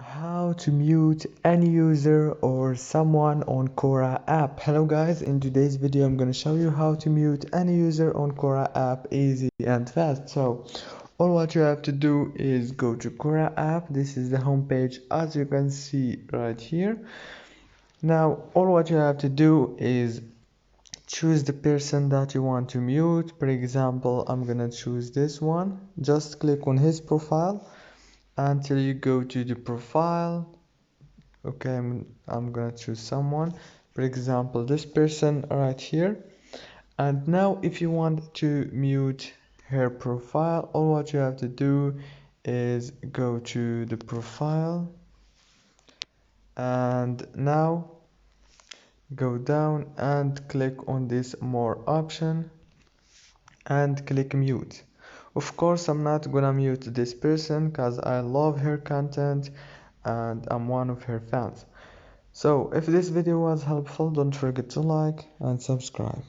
How to mute any user or someone on Quora app. Hello guys, in today's video I'm going to show you how to mute any user on Quora app easy and fast. So all what you have to do is go to Quora app. This is the home page as you can see right here. Now all what you have to do is choose the person that you want to mute. For example, I'm gonna choose this one. Just click on his profile until you go to the profile. Okay, I'm gonna choose someone, for example this person right here. And now if you want to mute her profile, all what you have to do is go to the profile and now go down and click on this more option and click mute. Of course I'm not gonna mute this person because I love her content and I'm one of her fans. So if this video was helpful, don't forget to like and subscribe.